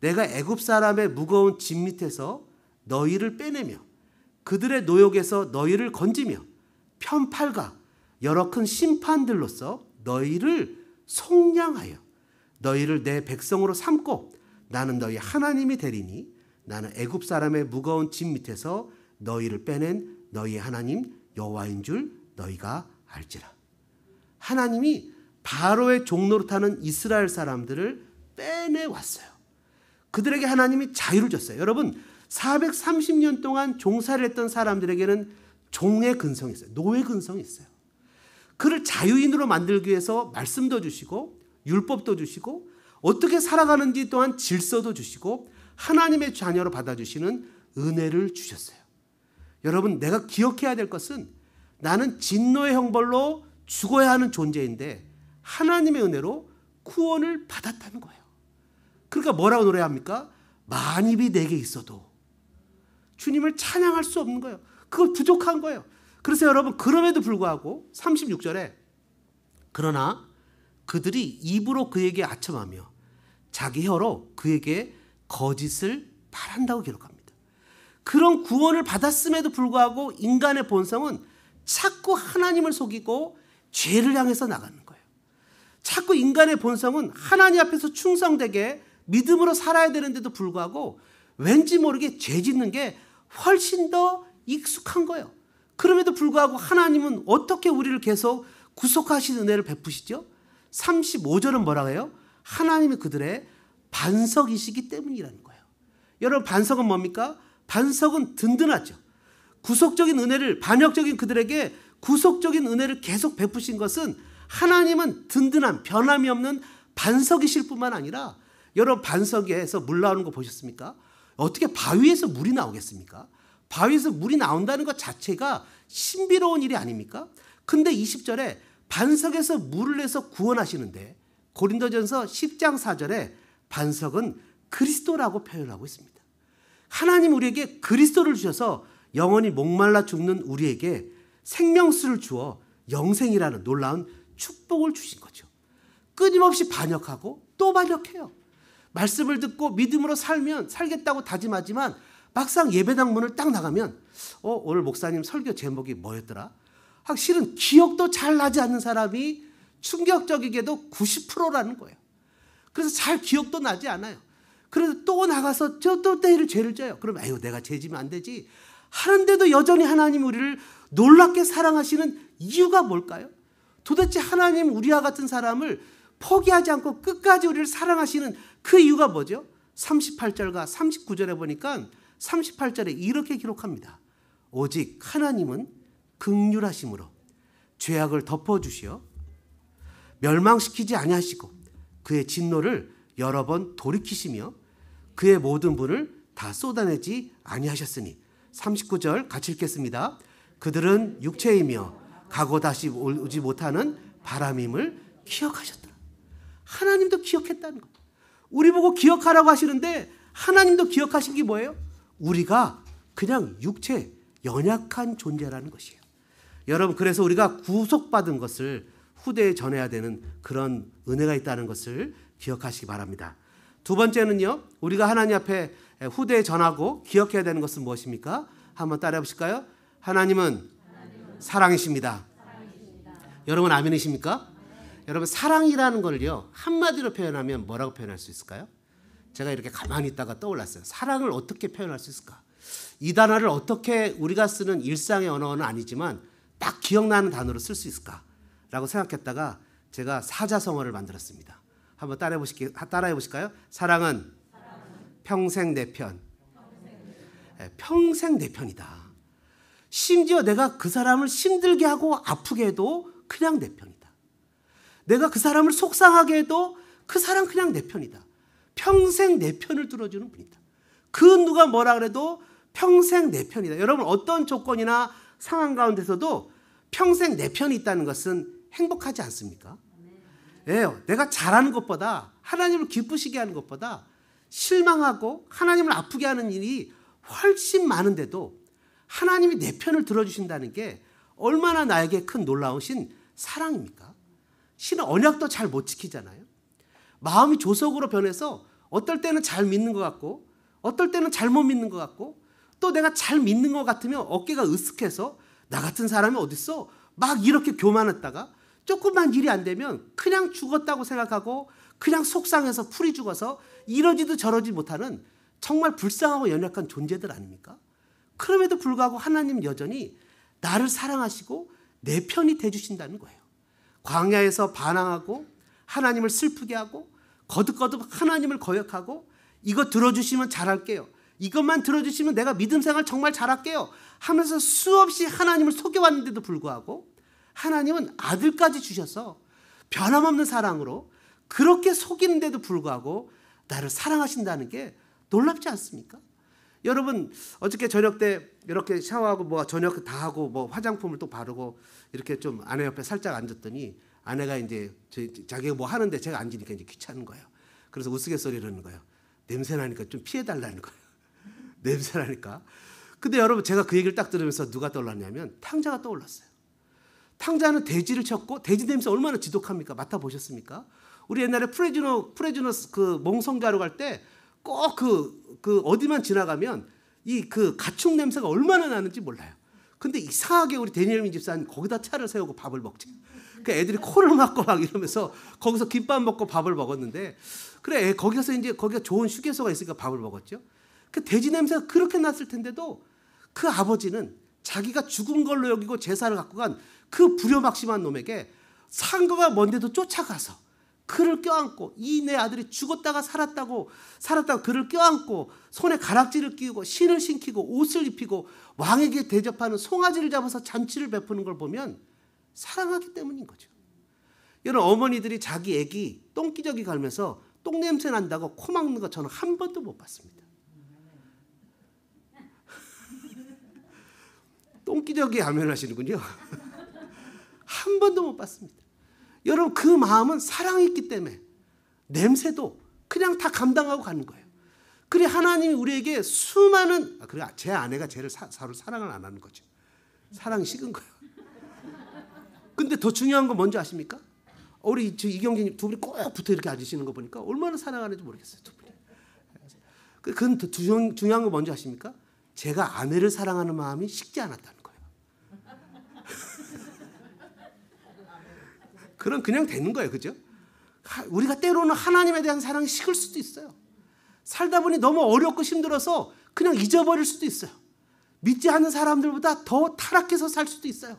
내가 애굽 사람의 무거운 짐 밑에서 너희를 빼내며 그들의 노역에서 너희를 건지며 편팔과 여러 큰 심판들로서 너희를 속량하여 너희를 내 백성으로 삼고 나는 너희 하나님이 되리니 나는 애굽 사람의 무거운 짐 밑에서 너희를 빼낸 너희의 하나님 여호와인 줄 너희가 알지라. 하나님이 바로의 종노릇하는 이스라엘 사람들을 빼내왔어요. 그들에게 하나님이 자유를 줬어요. 여러분, 430년 동안 종살이를 했던 사람들에게는 종의 근성이 있어요. 노예 근성이 있어요. 그를 자유인으로 만들기 위해서 말씀도 주시고 율법도 주시고 어떻게 살아가는지 또한 질서도 주시고 하나님의 자녀로 받아주시는 은혜를 주셨어요. 여러분, 내가 기억해야 될 것은 나는 진노의 형벌로 죽어야 하는 존재인데 하나님의 은혜로 구원을 받았다는 거예요. 그러니까 뭐라고 노래합니까? 만입이 내게 있어도 주님을 찬양할 수 없는 거예요. 그거 부족한 거예요. 그래서 여러분, 그럼에도 불구하고 36절에 그러나 그들이 입으로 그에게 아첨하며 자기 혀로 그에게 거짓을 말한다고 기록합니다. 그런 구원을 받았음에도 불구하고 인간의 본성은 자꾸 하나님을 속이고 죄를 향해서 나가는 거예요. 자꾸 인간의 본성은 하나님 앞에서 충성되게 믿음으로 살아야 되는데도 불구하고 왠지 모르게 죄 짓는 게 훨씬 더 익숙한 거예요. 그럼에도 불구하고 하나님은 어떻게 우리를 계속 구속하신 은혜를 베푸시죠? 35절은 뭐라고 해요? 하나님이 그들의 반석이시기 때문이라는 거예요. 여러분, 반석은 뭡니까? 반석은 든든하죠. 구속적인 은혜를, 반역적인 그들에게 구속적인 은혜를 계속 베푸신 것은 하나님은 든든한 변함이 없는 반석이실 뿐만 아니라 여러분, 반석에서 물 나오는 거 보셨습니까? 어떻게 바위에서 물이 나오겠습니까? 바위에서 물이 나온다는 것 자체가 신비로운 일이 아닙니까? 근데 20절에 반석에서 물을 내서 구원하시는데 고린도전서 10장 4절에 반석은 그리스도라고 표현하고 있습니다. 하나님 우리에게 그리스도를 주셔서 영원히 목말라 죽는 우리에게 생명수를 주어 영생이라는 놀라운 축복을 주신 거죠. 끊임없이 반역하고 또 반역해요. 말씀을 듣고 믿음으로 살겠다고 다짐하지만 막상 예배당 문을 딱 나가면 오늘 목사님 설교 제목이 뭐였더라? 실은 기억도 잘 나지 않는 사람이 충격적이게도 90%라는 거예요. 그래서 잘 기억도 나지 않아요. 그래서 또 나가서 또 때를 죄를 져요. 그럼 아유, 내가 죄 지면 안 되지 하는데도 여전히 하나님 우리를 놀랍게 사랑하시는 이유가 뭘까요? 도대체 하나님 우리와 같은 사람을 포기하지 않고 끝까지 우리를 사랑하시는 그 이유가 뭐죠? 38절과 39절에 보니까 38절에 이렇게 기록합니다. 오직 하나님은 긍휼하심으로 죄악을 덮어주시어 멸망시키지 아니하시고 그의 진노를 여러 번 돌이키시며 그의 모든 분을 다 쏟아내지 아니하셨으니 39절 같이 읽겠습니다. 그들은 육체이며 가고 다시 오지 못하는 바람임을 기억하셨더라. 하나님도 기억했다는 것. 우리 보고 기억하라고 하시는데 하나님도 기억하신 게 뭐예요? 우리가 그냥 육체 연약한 존재라는 것이에요. 여러분, 그래서 우리가 구속받은 것을 후대에 전해야 되는 그런 은혜가 있다는 것을 기억하시기 바랍니다. 두 번째는요, 우리가 하나님 앞에 후대에 전하고 기억해야 되는 것은 무엇입니까? 한번 따라해 보실까요? 하나님은 사랑이십니다. 여러분, 아멘이십니까? 여러분, 사랑이라는 걸요, 한마디로 표현하면 뭐라고 표현할 수 있을까요? 제가 이렇게 가만히 있다가 떠올랐어요. 사랑을 어떻게 표현할 수 있을까? 이 단어를 어떻게 우리가 쓰는 일상의 언어는 아니지만 딱 기억나는 단어로 쓸 수 있을까라고 생각했다가 제가 사자성어를 만들었습니다. 한번 따라해 보실까요? 사랑은 평생 내 편. 평생 내 편이다. 심지어 내가 그 사람을 힘들게 하고 아프게 해도 그냥 내 편이다. 내가 그 사람을 속상하게 해도 그 사람 그냥 내 편이다. 평생 내 편을 들어주는 분이다. 그 누가 뭐라 그래도 평생 내 편이다. 여러분, 어떤 조건이나 상황 가운데서도 평생 내 편이 있다는 것은 행복하지 않습니까? 예, 내가 잘하는 것보다, 하나님을 기쁘시게 하는 것보다 실망하고 하나님을 아프게 하는 일이 훨씬 많은데도 하나님이 내 편을 들어주신다는 게 얼마나 나에게 큰 놀라우신 사랑입니까? 신은 언약도 잘 못 지키잖아요. 마음이 조석으로 변해서 어떨 때는 잘 믿는 것 같고 어떨 때는 잘못 믿는 것 같고 또 내가 잘 믿는 것 같으면 어깨가 으쓱해서 나 같은 사람이 어딨어? 막 이렇게 교만했다가 조금만 일이 안 되면 그냥 죽었다고 생각하고 그냥 속상해서 풀이 죽어서 이러지도 저러지 못하는 정말 불쌍하고 연약한 존재들 아닙니까? 그럼에도 불구하고 하나님 여전히 나를 사랑하시고 내 편이 돼주신다는 거예요. 광야에서 반항하고 하나님을 슬프게 하고 거듭거듭 하나님을 거역하고 이거 들어주시면 잘할게요. 이것만 들어주시면 내가 믿음 생활 정말 잘할게요 하면서 수없이 하나님을 속여왔는데도 불구하고 하나님은 아들까지 주셔서 변함없는 사랑으로 그렇게 속이는데도 불구하고 나를 사랑하신다는 게 놀랍지 않습니까? 여러분 어저께 저녁 때 이렇게 샤워하고 뭐 저녁 다 하고 뭐 화장품을 또 바르고 이렇게 좀 아내 옆에 살짝 앉았더니 아내가 이제 자기가 뭐 하는데 제가 앉으니까 이제 귀찮은 거예요. 그래서 우스갯소리를 하는 거예요. 냄새 나니까 좀 피해달라는 거예요. 냄새 나니까. 근데 여러분 제가 그 얘기를 딱 들으면서 누가 떠올랐냐면 탕자가 떠올랐어요. 탕자는 돼지를 쳤고 돼지 냄새 얼마나 지독합니까? 맡아보셨습니까? 우리 옛날에 프레지노 그 몽성가로 갈 때 꼭 그 어디만 지나가면 이 그 가축 냄새가 얼마나 나는지 몰라요. 근데 이상하게 우리 데니엘 민 집사는 거기다 차를 세우고 밥을 먹지. 그 애들이 코를 막고 막 이러면서 거기서 김밥 먹고 밥을 먹었는데 그래 거기서 이제 거기가 좋은 휴게소가 있으니까 밥을 먹었죠. 그 돼지 냄새가 그렇게 났을 텐데도 그 아버지는 자기가 죽은 걸로 여기고 제사를 갖고 간 그 불효막심한 놈에게 상거가 먼데도 쫓아가서 그를 껴안고 이 내 아들이 죽었다가 살았다고 그를 껴안고 손에 가락지를 끼우고 신을 신기고 옷을 입히고 왕에게 대접하는 송아지를 잡아서 잔치를 베푸는 걸 보면 사랑하기 때문인 거죠. 여러분 어머니들이 자기 애기 똥기저귀 갈면서 똥냄새 난다고 코 막는 거 저는 한 번도 못 봤습니다. 똥기저귀 아멘하시는군요. 한 번도 못 봤습니다. 여러분 그 마음은 사랑이 있기 때문에 냄새도 그냥 다 감당하고 가는 거예요. 그래 하나님이 우리에게 수많은 그래 제 아내가 쟤를 서로 사랑을 안 하는 거죠. 사랑이 식은 거예요. 근데 더 중요한 건 뭔지 아십니까? 우리 이경진님 두 분이 꼭 붙어 이렇게 앉으시는 거 보니까 얼마나 사랑하는지 모르겠어요. 두 분이. 그건 더 중요한 건 뭔지 아십니까? 제가 아내를 사랑하는 마음이 식지 않았다는 거예요. 그냥 되는 거예요. 그죠? 우리가 때로는 하나님에 대한 사랑이 식을 수도 있어요. 살다 보니 너무 어렵고 힘들어서 그냥 잊어버릴 수도 있어요. 믿지 않는 사람들보다 더 타락해서 살 수도 있어요.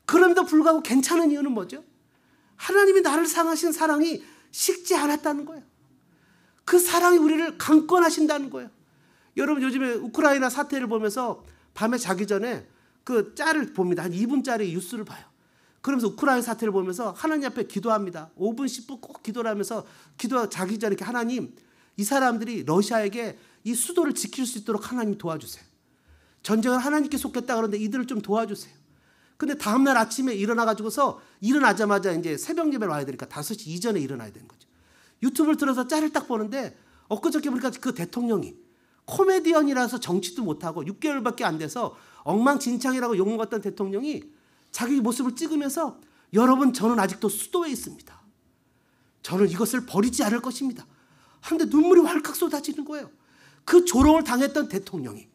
그럼에도 불구하고 괜찮은 이유는 뭐죠? 하나님이 나를 사랑하신 사랑이 식지 않았다는 거예요. 그 사랑이 우리를 강권하신다는 거예요. 여러분 요즘에 우크라이나 사태를 보면서 밤에 자기 전에 그 짤을 봅니다. 한 2분짜리 뉴스를 봐요. 그러면서 우크라이나 사태를 보면서 하나님 앞에 기도합니다. 5분 10분 꼭 기도를 하면서 자기 전에 이렇게 하나님 이 사람들이 러시아에게 이 수도를 지킬 수 있도록 하나님 도와주세요. 전쟁을 하나님께 속겠다 그러는데 이들을 좀 도와주세요. 근데 다음날 아침에 일어나가지고서 일어나자마자 이제 새벽 예배를 와야 되니까 5시 이전에 일어나야 되는 거죠. 유튜브를 틀어서 짤을 딱 보는데 엊그저께 보니까 그 대통령이 코미디언이라서 정치도 못하고 6개월밖에 안 돼서 엉망진창이라고 욕먹었던 대통령이 자기 모습을 찍으면서 여러분 저는 아직도 수도에 있습니다. 저는 이것을 버리지 않을 것입니다. 하는데 눈물이 왈칵 쏟아지는 거예요. 그 조롱을 당했던 대통령이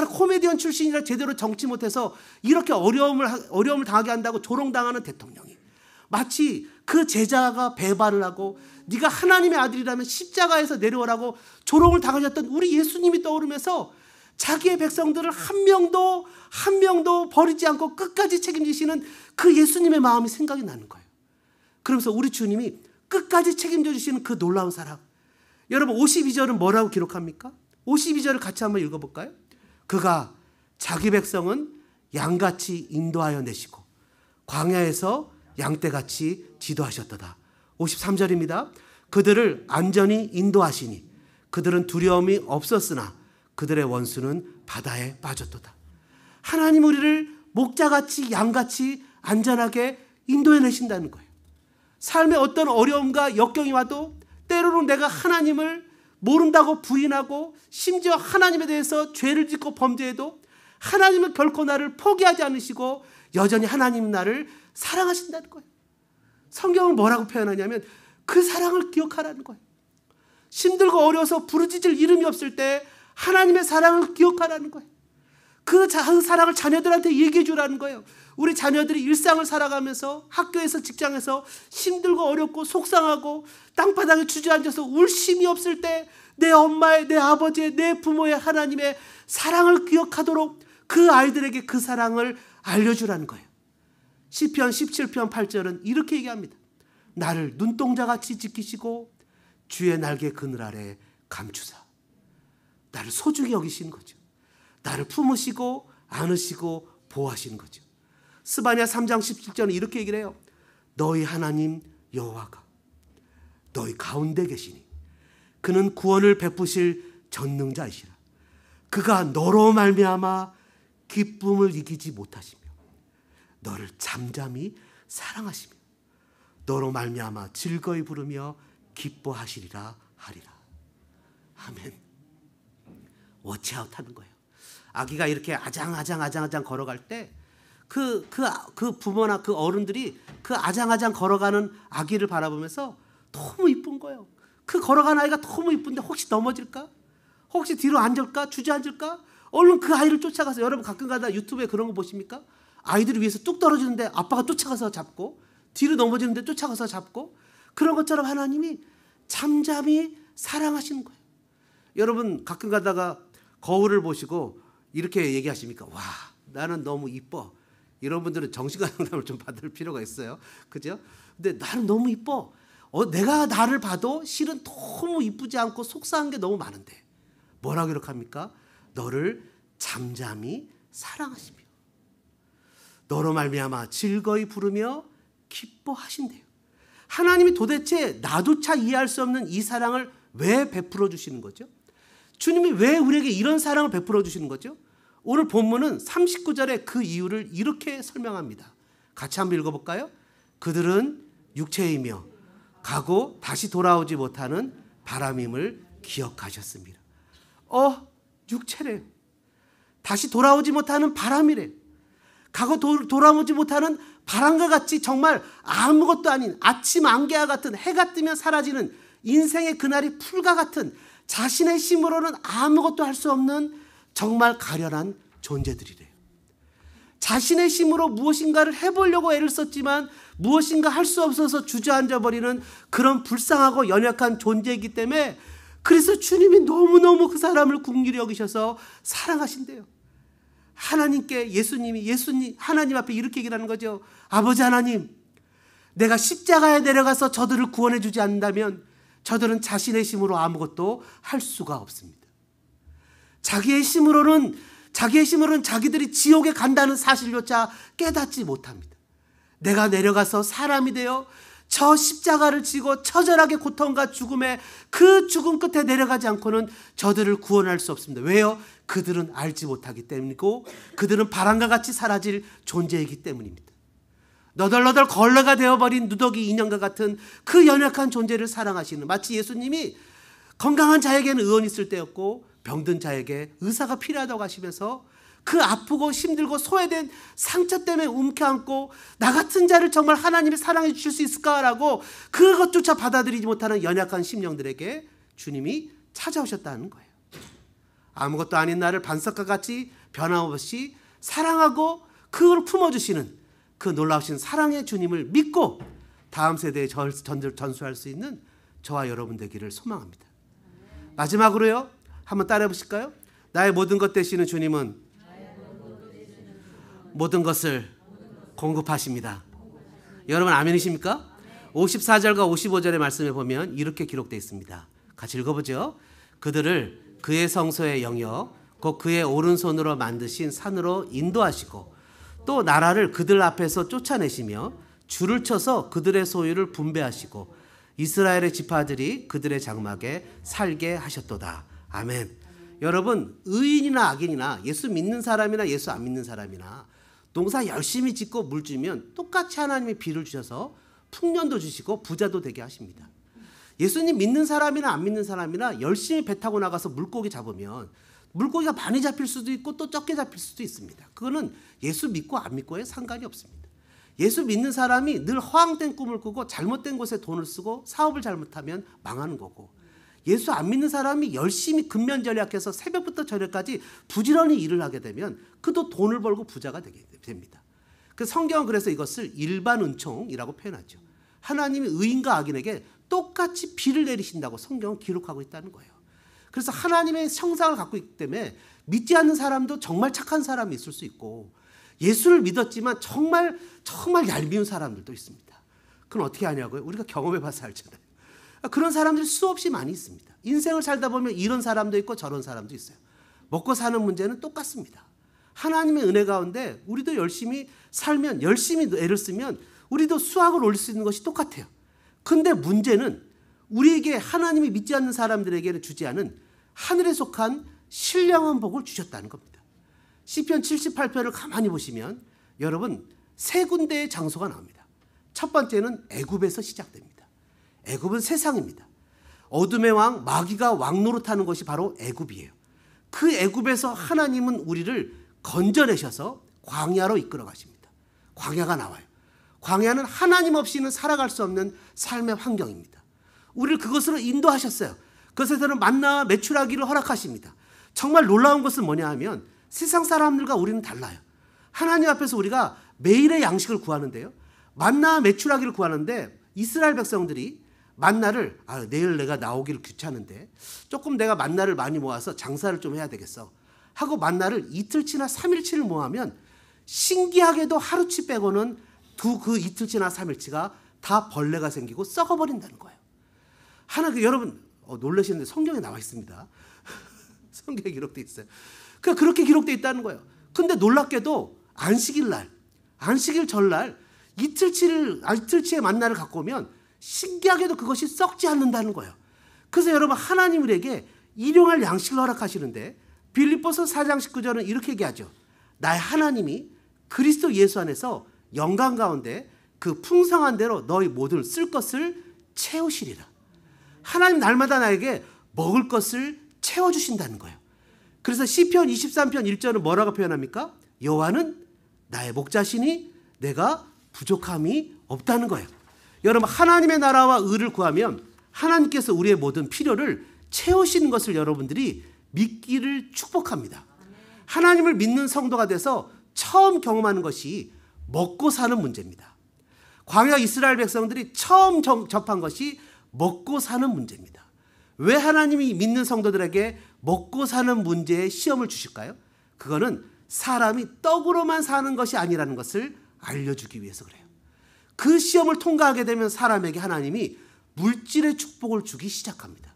코미디언 출신이라 제대로 정치 못해서 이렇게 어려움을 당하게 한다고 조롱당하는 대통령이 마치 그 제자가 배반을 하고 네가 하나님의 아들이라면 십자가에서 내려오라고 조롱을 당하셨던 우리 예수님이 떠오르면서 자기의 백성들을 한 명도 버리지 않고 끝까지 책임지시는 그 예수님의 마음이 생각이 나는 거예요. 그러면서 우리 주님이 끝까지 책임져 주시는 그 놀라운 사랑. 여러분 52절은 뭐라고 기록합니까? 52절을 같이 한번 읽어볼까요? 그가 자기 백성은 양같이 인도하여 내시고 광야에서 양떼같이 지도하셨도다. 53절입니다. 그들을 안전히 인도하시니 그들은 두려움이 없었으나 그들의 원수는 바다에 빠졌도다. 하나님 우리를 목자같이 양같이 안전하게 인도해 내신다는 거예요. 삶에 어떤 어려움과 역경이 와도 때로는 내가 하나님을 모른다고 부인하고 심지어 하나님에 대해서 죄를 짓고 범죄해도 하나님은 결코 나를 포기하지 않으시고 여전히 하나님 나를 사랑하신다는 거예요. 성경은 뭐라고 표현하냐면 그 사랑을 기억하라는 거예요. 힘들고 어려워서 부르짖을 이름이 없을 때 하나님의 사랑을 기억하라는 거예요. 그 사랑을 자녀들한테 얘기해 주라는 거예요. 우리 자녀들이 일상을 살아가면서 학교에서 직장에서 힘들고 어렵고 속상하고 땅바닥에 주저앉아서 울 힘이 없을 때 내 엄마의 내 아버지의 내 부모의 하나님의 사랑을 기억하도록 그 아이들에게 그 사랑을 알려주라는 거예요. 시편 17편 8절은 이렇게 얘기합니다. 나를 눈동자같이 지키시고 주의 날개 그늘 아래 감추사. 나를 소중히 여기시는 거죠. 나를 품으시고 안으시고 보호하시는 거죠. 스바냐 3장 17절은 이렇게 얘기를 해요. 너희 하나님 여호와가 너희 가운데 계시니 그는 구원을 베푸실 전능자이시라. 그가 너로 말미암아 기쁨을 이기지 못하시며 너를 잠잠히 사랑하시며 너로 말미암아 즐거이 부르며 기뻐하시리라 하리라. 아멘. 워치아웃 하는 거예요. 아기가 이렇게 아장아장 걸어갈 때 그 부모나 그 어른들이 그 아장아장 걸어가는 아기를 바라보면서 너무 이쁜 거예요. 그 걸어가는 아이가 너무 이쁜데 혹시 넘어질까? 혹시 뒤로 앉을까? 주저앉을까? 얼른 그 아이를 쫓아가서, 여러분 가끔 가다 유튜브에 그런 거 보십니까? 아이들이 위에서 뚝 떨어지는데 아빠가 쫓아가서 잡고, 뒤로 넘어지는데 쫓아가서 잡고, 그런 것처럼 하나님이 잠잠히 사랑하시는 거예요. 여러분 가끔 가다가 거울을 보시고 이렇게 얘기하십니까? 와, 나는 너무 이뻐. 이런 분들은 정신과 상담을 좀 받을 필요가 있어요. 그죠? 근데 나는 너무 이뻐. 내가 나를 봐도 실은 너무 이쁘지 않고 속상한 게 너무 많은데 뭐라고 기록합니까? 너를 잠잠히 사랑하시며 너로 말미암아 즐거이 부르며 기뻐하신대요. 하나님이 도대체 나조차 이해할 수 없는 이 사랑을 왜 베풀어 주시는 거죠? 주님이 왜 우리에게 이런 사랑을 베풀어 주시는 거죠? 오늘 본문은 39절에 그 이유를 이렇게 설명합니다. 같이 한번 읽어볼까요? 그들은 육체이며 가고 다시 돌아오지 못하는 바람임을 기억하셨습니다. 육체래요. 다시 돌아오지 못하는 바람이래요. 가고 돌아오지 못하는 바람과 같이 정말 아무것도 아닌 아침 안개와 같은, 해가 뜨면 사라지는 인생의 그날이 풀과 같은, 자신의 힘으로는 아무것도 할 수 없는 정말 가련한 존재들이래요. 자신의 힘으로 무엇인가를 해보려고 애를 썼지만 무엇인가 할 수 없어서 주저앉아버리는 그런 불쌍하고 연약한 존재이기 때문에, 그래서 주님이 너무너무 그 사람을 긍휼히 여기셔서 사랑하신대요. 예수님 하나님 앞에 이렇게 얘기를 하는 거죠. 아버지 하나님, 내가 십자가에 내려가서 저들을 구원해 주지 않는다면 저들은 자신의 힘으로 아무것도 할 수가 없습니다. 자기의 힘으로는 자기들이 지옥에 간다는 사실조차 깨닫지 못합니다. 내가 내려가서 사람이 되어 저 십자가를 지고 처절하게 고통과 죽음의 그 죽음 끝에 내려가지 않고는 저들을 구원할 수 없습니다. 왜요? 그들은 알지 못하기 때문이고 그들은 바람과 같이 사라질 존재이기 때문입니다. 너덜너덜 걸레가 되어버린 누더기 인형과 같은 그 연약한 존재를 사랑하시는, 마치 예수님이 건강한 자에게는 의원이 있을 때였고 병든 자에게 의사가 필요하다고 하시면서 그 아프고 힘들고 소외된 상처 때문에 움켜안고 나 같은 자를 정말 하나님이 사랑해 주실 수 있을까라고 그것조차 받아들이지 못하는 연약한 심령들에게 주님이 찾아오셨다는 거예요. 아무것도 아닌 나를 반석과 같이 변함없이 사랑하고 그걸 품어주시는 그 놀라우신 사랑의 주님을 믿고 다음 세대에 전수할 수 있는 저와 여러분 되기를 소망합니다. 마지막으로요, 한번 따라해 보실까요? 나의 모든 것 되시는 주님은 모든 것을 공급하십니다. 여러분 아멘이십니까? 54절과 55절의 말씀에 보면 이렇게 기록되어 있습니다. 같이 읽어보죠. 그들을 그의 성소의 영역 곧 그의 오른손으로 만드신 산으로 인도하시고 또 나라를 그들 앞에서 쫓아내시며 줄을 쳐서 그들의 소유를 분배하시고 이스라엘의 지파들이 그들의 장막에 살게 하셨도다. 아멘. 여러분, 의인이나 악인이나 예수 믿는 사람이나 예수 안 믿는 사람이나 농사 열심히 짓고 물 주면 똑같이 하나님이 비를 주셔서 풍년도 주시고 부자도 되게 하십니다. 예수님 믿는 사람이나 안 믿는 사람이나 열심히 배 타고 나가서 물고기 잡으면 물고기가 많이 잡힐 수도 있고 또 적게 잡힐 수도 있습니다. 그거는 예수 믿고 안 믿고에 상관이 없습니다. 예수 믿는 사람이 늘 허황된 꿈을 꾸고 잘못된 곳에 돈을 쓰고 사업을 잘못하면 망하는 거고, 예수 안 믿는 사람이 열심히 근면전략해서 새벽부터 저녁까지 부지런히 일을 하게 되면 그도 돈을 벌고 부자가 되게 됩니다. 그 성경은 그래서 이것을 일반 은총이라고 표현하죠. 하나님이 의인과 악인에게 똑같이 비를 내리신다고 성경은 기록하고 있다는 거예요. 그래서 하나님의 형상을 갖고 있기 때문에 믿지 않는 사람도 정말 착한 사람이 있을 수 있고, 예수를 믿었지만 정말 얄미운 사람들도 있습니다. 그건 어떻게 하냐고요? 우리가 경험해 봐서 알잖아요. 그런 사람들이 수없이 많이 있습니다. 인생을 살다 보면 이런 사람도 있고 저런 사람도 있어요. 먹고 사는 문제는 똑같습니다. 하나님의 은혜 가운데 우리도 열심히 살면, 열심히 애를 쓰면 우리도 수확을 올릴 수 있는 것이 똑같아요. 근데 문제는 우리에게 하나님이 믿지 않는 사람들에게는 주지 않은 하늘에 속한 신령한 복을 주셨다는 겁니다. 시편 78편을 가만히 보시면 여러분 세 군데의 장소가 나옵니다. 첫 번째는 애굽에서 시작됩니다. 애굽은 세상입니다. 어둠의 왕 마귀가 왕노릇하는 것이 바로 애굽이에요. 그 애굽에서 하나님은 우리를 건져내셔서 광야로 이끌어 가십니다. 광야가 나와요. 광야는 하나님 없이는 살아갈 수 없는 삶의 환경입니다. 우리를 그것으로 인도하셨어요. 그것에서는 만나와 메추라기를 허락하십니다. 정말 놀라운 것은 뭐냐 하면 세상 사람들과 우리는 달라요. 하나님 앞에서 우리가 매일의 양식을 구하는데요. 만나와 메추라기를 구하는데 이스라엘 백성들이 만나를 내일 내가 나오기를 귀찮은데 조금 내가 만나를 많이 모아서 장사를 좀 해야 되겠어 하고 만나를 이틀치나 3일치를 모으면 신기하게도 하루치 빼고는 그 이틀치나 3일치가 다 벌레가 생기고 썩어버린다는 거예요. 여러분 놀라시는데 성경에 나와 있습니다. 성경에 기록되어 있어요. 그렇게 기록되어 있다는 거예요. 근데 놀랍게도 안식일 전날 이틀치의 만나를 갖고 오면 신기하게도 그것이 썩지 않는다는 거예요. 그래서 여러분 하나님 우리에게 일용할 양식을 허락하시는데 빌립보서 4장 19절은 이렇게 얘기하죠. 나의 하나님이 그리스도 예수 안에서 영광 가운데 그 풍성한 대로 너희 모든 쓸 것을 채우시리라. 하나님 날마다 나에게 먹을 것을 채워주신다는 거예요. 그래서 시편 23편 1절은 뭐라고 표현합니까? 여호와는 나의 목자시니 내가 부족함이 없다는 거예요. 여러분 하나님의 나라와 의를 구하면 하나님께서 우리의 모든 필요를 채우시는 것을 여러분들이 믿기를 축복합니다. 하나님을 믿는 성도가 돼서 처음 경험하는 것이 먹고 사는 문제입니다. 광야 이스라엘 백성들이 처음 접한 것이 먹고 사는 문제입니다. 왜 하나님이 믿는 성도들에게 먹고 사는 문제에 시험을 주실까요? 그거는 사람이 떡으로만 사는 것이 아니라는 것을 알려주기 위해서 그래요. 그 시험을 통과하게 되면 사람에게 하나님이 물질의 축복을 주기 시작합니다.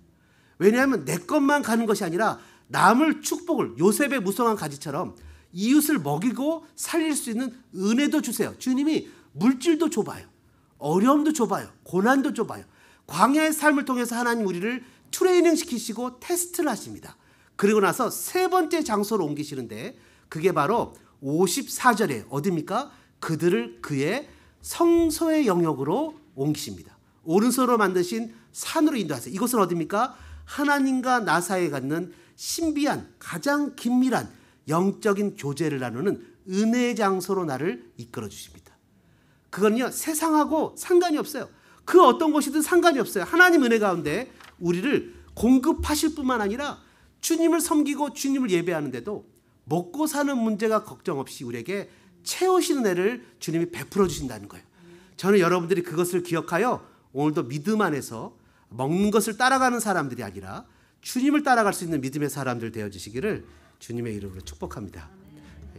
왜냐하면 내 것만 가는 것이 아니라 남을 축복을 요셉의 무성한 가지처럼 이웃을 먹이고 살릴 수 있는 은혜도 주세요. 주님이 물질도 줘봐요. 어려움도 줘봐요. 고난도 줘봐요. 광야의 삶을 통해서 하나님 우리를 트레이닝 시키시고 테스트를 하십니다. 그리고 나서 세 번째 장소로 옮기시는데 그게 바로 54절에 어디입니까? 그들을 그의 성소의 영역으로 옮기십니다. 오른손으로 만드신 산으로 인도하세요. 이곳은 어디입니까? 하나님과 나 사이에 갖는 신비한 가장 긴밀한 영적인 교제를 나누는 은혜의 장소로 나를 이끌어 주십니다. 그건요 세상하고 상관이 없어요. 그 어떤 곳이든 상관이 없어요. 하나님 은혜 가운데 우리를 공급하실 뿐만 아니라 주님을 섬기고 주님을 예배하는데도 먹고 사는 문제가 걱정 없이 우리에게 채우시는 은혜를 주님이 베풀어 주신다는 거예요. 저는 여러분들이 그것을 기억하여 오늘도 믿음 안에서 먹는 것을 따라가는 사람들이 아니라 주님을 따라갈 수 있는 믿음의 사람들 되어주시기를 주님의 이름으로 축복합니다.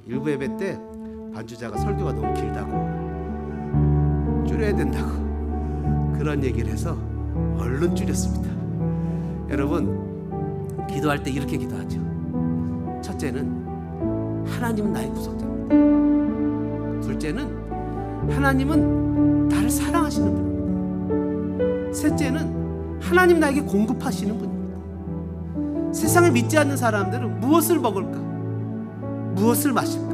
일부 예배 때 반주자가 설교가 너무 길다고 줄여야 된다고 그런 얘기를 해서 얼른 줄였습니다. 여러분 기도할 때 이렇게 기도하죠. 첫째는 하나님은 나의 구속자입니다. 둘째는 하나님은 나를 사랑하시는 분입니다. 셋째는 하나님 나에게 공급하시는 분입니다. 세상에 믿지 않는 사람들은 무엇을 먹을까? 무엇을 마실까?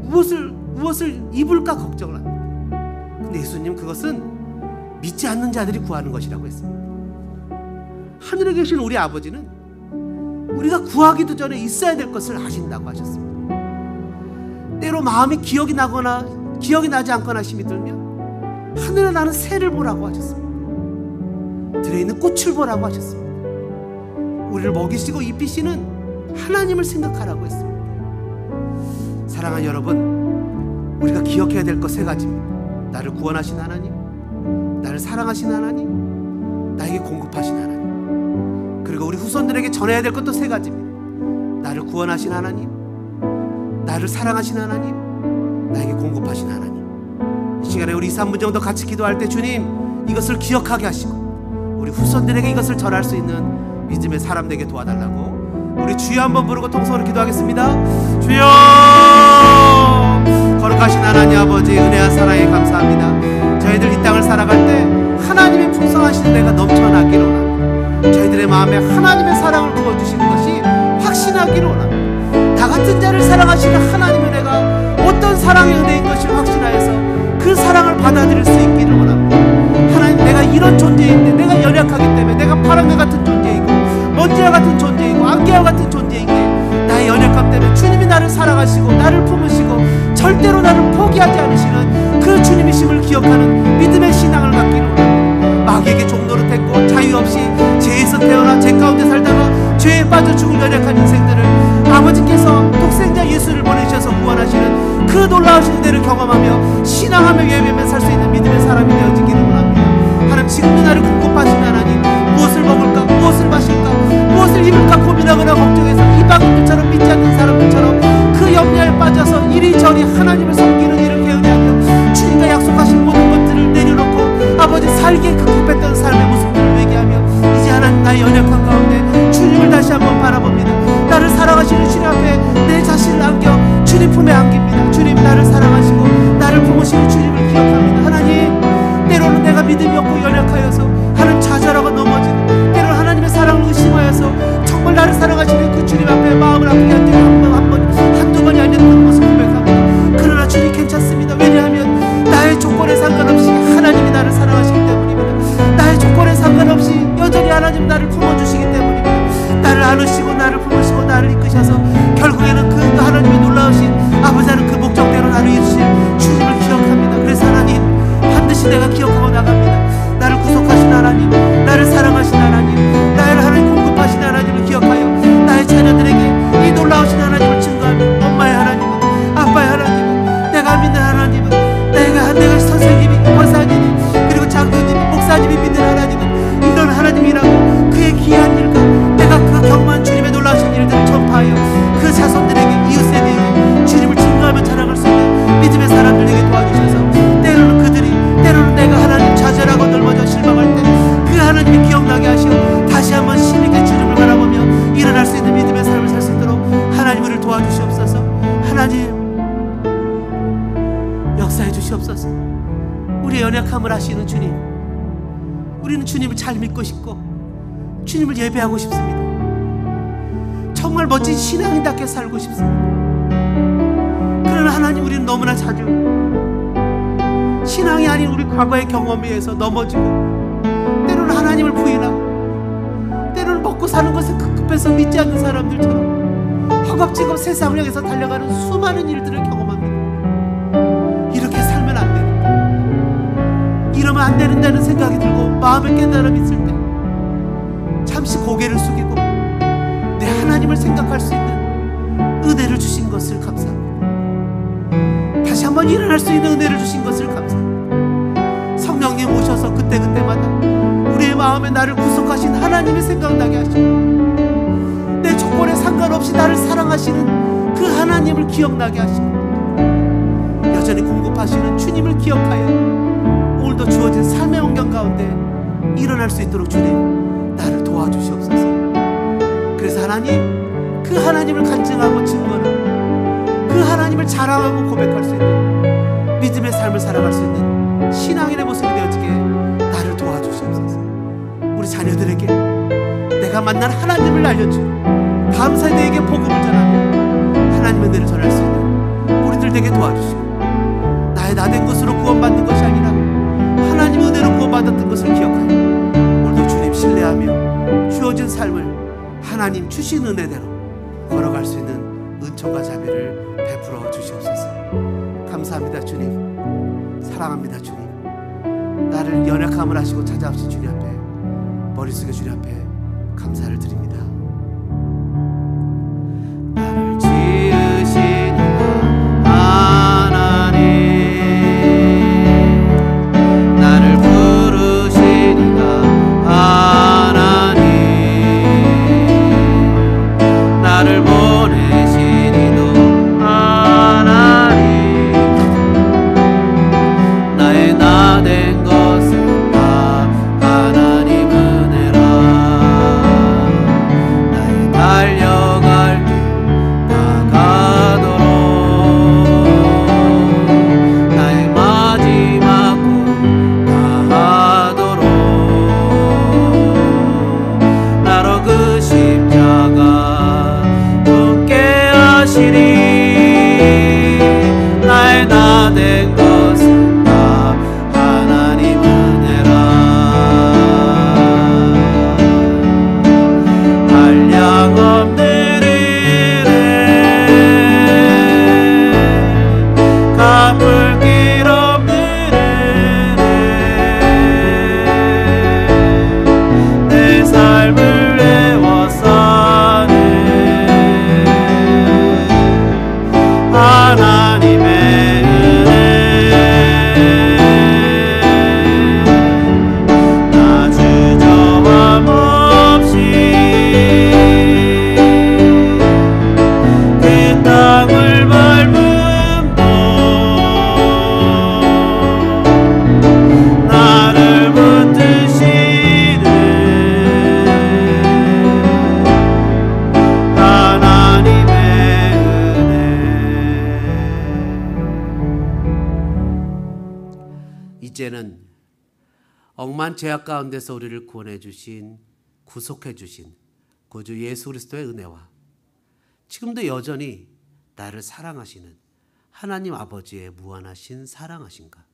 무엇을 입을까 걱정을 합니다. 근데 예수님 그것은 믿지 않는 자들이 구하는 것이라고 했습니다. 하늘에 계신 우리 아버지는 우리가 구하기도 전에 있어야 될 것을 아신다고 하셨습니다. 때로 마음이 기억이 나지 않거나 힘이 들면 하늘에 나는 새를 보라고 하셨습니다. 들에 있는 꽃을 보라고 하셨습니다. 우리를 먹이시고 입히시는 하나님을 생각하라고 했습니다. 사랑하는 여러분, 우리가 기억해야 될 것 세 가지입니다. 나를 구원하신 하나님, 나를 사랑하신 하나님, 나에게 공급하신 하나님, 그리고 우리 후손들에게 전해야 될 것도 세 가지입니다. 나를 구원하신 하나님, 나를 사랑하신 하나님, 나에게 공급하신 하나님. 이 시간에 우리 2, 3분 정도 같이 기도할 때 주님 이것을 기억하게 하시고 우리 후손들에게 이것을 전할 수 있는 믿음의 사람 되게 도와달라고 우리 주여 한번 부르고 통성으로 기도하겠습니다. 주여! 거룩하신 하나님 아버지, 은혜와 사랑에 감사합니다. 저희들 이 땅을 살아갈 때 하나님의 풍성하신 은혜가 넘쳐나기를 원합니다. 저희들의 마음에 하나님의 사랑을 부어주시는 것이 확신하기를 원합니다. 다 같은 자를 사랑하시는 하나님의 은혜가 어떤 사랑의 은혜인 것을 확신하여서 그 사랑을 받아들일 수 있기를 원합니다. 하나님, 내가 이런 존재인데, 내가 연약하기 때문에, 내가 바람과 같은 존재이고 먼지와 같은 존재이고 안개와 같은 존재이기에 나의 연약함 때문에 주님이 나를 사랑하시고 나를 품으시고 절대로 나를 포기하지 않으시는 그 주님이심을 기억하는 믿음의 신앙을 갖기를 원합니다. 마귀에게 종노릇 했고 자유 없이 죄에서 태어나 죄 가운데 살다가 죄에 빠져 죽을 연약한 인생들을 아버지께서 독생자 예수를 보내주셔서 구원하시는 그 놀라우신 은혜를 경험하며 신앙하며 예배하며 살 수 있는 믿음의 사람이 되어지기를 원합니다. 하나님, 지금도 나를 공급하신 하나님, 무엇을 먹을까, 무엇을 마실까, 무엇을 입을까 고민하거나 걱정해서 이방인들처럼 믿지 않는 사람들처럼 그 염려에 빠져서 이리저리 하나님을 섬기는 일을 게으리하며 주님과 약속하신 모든 것들을 내려놓고 아버지 살기에 급급했던 삶의 모습들을 회개하며 이제 하나님, 나의 연약한 가운데 주님을 다시 한번 바라봅니다. 나를 사랑하시는 주님 앞에 내 자신을 안겨 주님 품에 안깁니다. 주님, 나를 사랑하시고 나를 품으시는 주님을 기억합니다. 하나님, 때로는 내가 믿음이 없고 연약하여서 하나님 좌절하고 넘어지고, 때로는 하나님의 사랑을 의심하여서 정말 나를 사랑하시는 그 주님 앞에 마음을 아프게 한 적이 한두 번이 아니었던 것을 고백합니다. 그러나 주님 괜찮습니다. 왜냐하면 나의 조건에 상관없이 하나님이 나를 사랑하시기 때문입니다. 나의 조건에 상관없이 여전히 하나님 나를 품어주시기 때문입니다. 나를 안으시고 나를 품으시고 나를 이끄셔서 결국에는 그 하나님의 놀라우신 아버지 하는 그 목적대로 나를 이루실 주님을 기억합니다. 그래서 하나님, 반드시 내가 기억하고 나갑니다. 나를 구속하신 하나님, 나를 사랑하신 하나님, 나를 하나님 공급하신 하나님을 기억하여 나의 자녀들에게 이 놀라우신 하나님을 증거하며 엄마의 하나님은, 아빠의 하나님은, 내가 믿는 하나님은, 내가 선생님이, 권사님이, 그리고 장로님이, 목사님이 믿는 하나님은 이런 하나님이라고 그의 귀한 일과 내가 그 경험한 주님의 놀라우신 일들을 전파하여 그 자손들에게, 이웃세대에게 주님을 증거하며 자랑할 수 있는 믿음의 사람들에게 도와주셔서 때로는 내가 하나님 좌절하고 넘어져 실망할 때 그 하나님이 기억나게 하시어 다시 한번 힘있게 주님을 바라보며 일어날 수 있는 믿음의 삶을 살 수 있도록 하나님 우리를 도와주시옵소서. 하나님, 역사해 주시옵소서. 우리의 연약함을 아시는 주님, 우리는 주님을 잘 믿고 싶고 주님을 예배하고 싶습니다. 정말 멋진 신앙인답게 살고 싶습니다. 그러나 하나님, 우리는 너무나 자주 신앙이 아닌 우리 과거의 경험에 의해서 넘어지고, 때로는 하나님을 부인하고, 때로는 먹고 사는 것에 급급해서 믿지 않는 사람들처럼 허겁지겁 세상을 향해서 달려가는 수많은 일들을 경험합니다. 이렇게 살면 안 된다, 이러면 안 된다는 생각이 들고 마음의 깨달음이 있을 때 잠시 고개를 숙이고 내 하나님을 생각할 수 있는 은혜를 주신 것을 감사합니다. 다시 한번 일어날 수 있는 은혜를 주신 것을 감사합니다. 성령님 오셔서 그때그때마다 우리의 마음에 나를 구속하신 하나님이 생각나게 하시고, 내 조건에 상관없이 나를 사랑하시는 그 하나님을 기억나게 하시고, 여전히 공급하시는 주님을 기억하여 오늘도 주어진 삶의 환경 가운데 일어날 수 있도록 주님, 나를 도와주시옵소서. 그래서 하나님, 그 하나님을 간증하고 증거하고 그 하나님을 자랑하고 고백할 수 있는 믿음의 삶을 살아갈 수 있는 신앙인의 모습이 되어지게 나를 도와주시옵소서. 우리 자녀들에게 내가 만난 하나님을 알려주고 다음 세대에게 복음을 전하며 하나님의 은혜를 전할 수 있는 우리들 되게 도와주시고, 나의 나된 것으로 구원받는 것이 아니라 하나님의 은혜로 구원받았던 것을 기억하여 오늘도 주님 신뢰하며 주어진 삶을 하나님 주신 은혜대로 걸어갈 수 있는 은총과 자비를 베풀어 주시옵소서. 감사합니다 주님, 사랑합니다 주님. 나를 연약함을 하시고 찾아오신 주님 앞에, 머릿속에 주님 앞에 감사를 드립니다. 나를 지으신 하나님, 나를 부르신 하나님, 나를 보내신 이도 하나님, 나의 나된 것은 이제는 억만 죄악 가운데서 우리를 구원해 주신, 구속해 주신 구주 예수 그리스도의 은혜와 지금도 여전히 나를 사랑하시는 하나님 아버지의 무한하신 사랑하신가,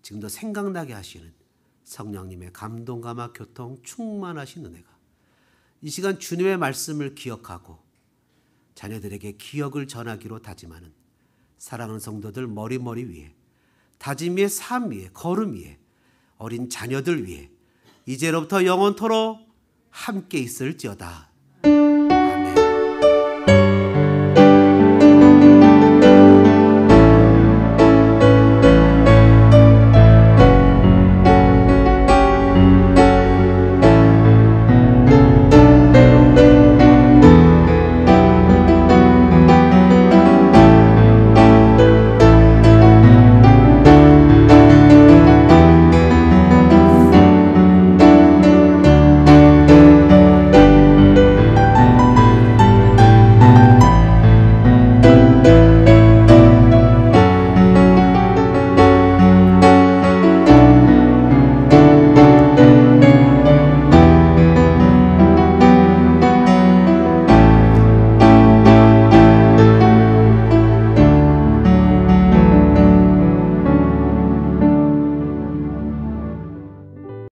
지금도 생각나게 하시는 성령님의 감동감화 교통 충만하신 은혜가 이 시간 주님의 말씀을 기억하고 자녀들에게 기억을 전하기로 다짐하는 사랑하는 성도들 머리머리 위에, 다짐 위에, 삶 위에, 걸음 위에, 어린 자녀들 위에 이제로부터 영원토록 함께 있을지어다.